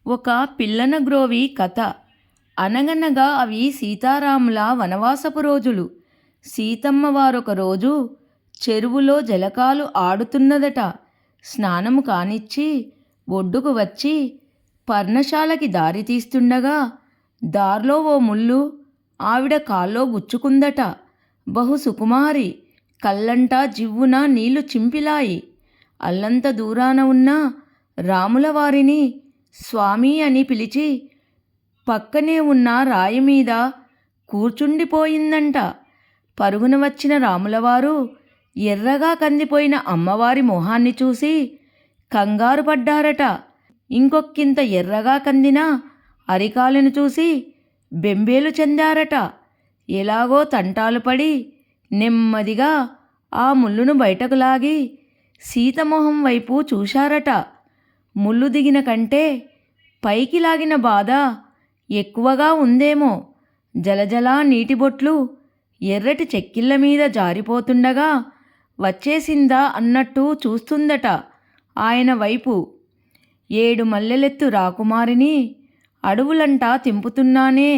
ఒక పిల్లన గ్రోవి కథ. అనగనగా అవి సీతారాముల వనవాసపు రోజులు. సీతమ్మ వారొక రోజు చెరువులో జలకాలు ఆడుతున్నదట. స్నానము కానిచ్చి ఒడ్డుకు వచ్చి పర్ణశాలకి దారి తీస్తుండగా దారిలో ఓ ముళ్ళు ఆవిడ కాల్లో గుచ్చుకుందట. బహు సుకుమారి, కళ్ళంటా జివ్వున నీళ్లు చింపిలాయి. అల్లంత దూరాన ఉన్న రాముల వారిని స్వామి అని పిలిచి పక్కనే ఉన్న రాయి మీద కూర్చుండిపోయిందంట. పరుగున వచ్చిన రాములవారు ఎర్రగా కందిపోయిన అమ్మవారి మొహాన్ని చూసి కంగారు పడ్డారట. ఇంకొక్కింత ఎర్రగా కందిన అరికాలను చూసి బెంబేలు చెందారట. ఎలాగో తంటాలు పడి నెమ్మదిగా ఆ ముళ్ళును బయటకు లాగి సీతమొహం వైపు చూశారట. ముళ్ళు దిగిన కంటే పైకి లాగిన బాధ ఎక్కువగా ఉందేమో. జలజలా నీటిబొట్లు ఎర్రటి చెక్కిళ్ళ మీద జారిపోతుండగా వచ్చేసిందా అన్నట్టు చూస్తుందట ఆయన వైపు. 7 మల్లెలెత్తు రాకుమారిని అడవులంటా తింపుతున్నానే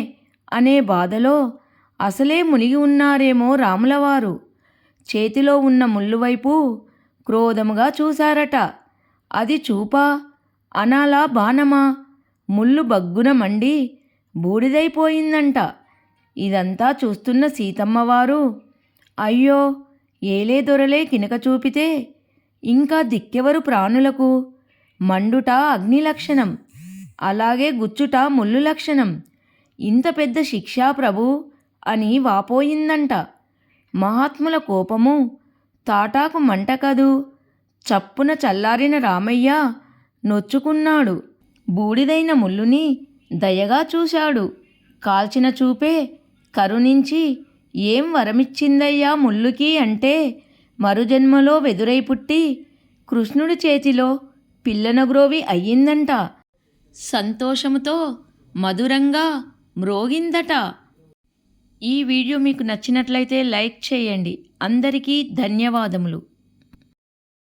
అనే బాధలో అసలే మునిగి ఉన్నారేమో రాములవారు. చేతిలో ఉన్న ముళ్ళు వైపు క్రోధముగా చూశారట. అది చూపా, అనాలా బాణమా? ముళ్ళు బగ్గున మండి బూడిదైపోయిందంట. ఇదంతా చూస్తున్న సీతమ్మవారు, అయ్యో, ఏలే దొరలే కినక చూపితే ఇంకా దిక్కెవరు ప్రాణులకు? మండుట అగ్ని లక్షణం, అలాగే గుచ్చుట ముళ్ళు లక్షణం. ఇంత పెద్ద శిక్షా ప్రభు అని వాపోయిందంట. మహాత్ముల కోపము తాటాకు మంట కదూ. చప్పున చల్లారిన రామయ్య నొచ్చుకున్నాడు. బూడిదైన ముళ్ళుని దయగా చూశాడు. కాల్చిన చూపే కరుణించి, ఏం వరమిచ్చిందయ్యా ముళ్ళుకి అంటే, మరుజన్మలో వెదురై పుట్టి కృష్ణుడి చేతిలో పిల్లనగ్రోవి అయ్యిందంట. సంతోషముతో మధురంగా మ్రోగిందట. ఈ వీడియో మీకు నచ్చినట్లయితే లైక్ చేయండి. అందరికీ ధన్యవాదములు.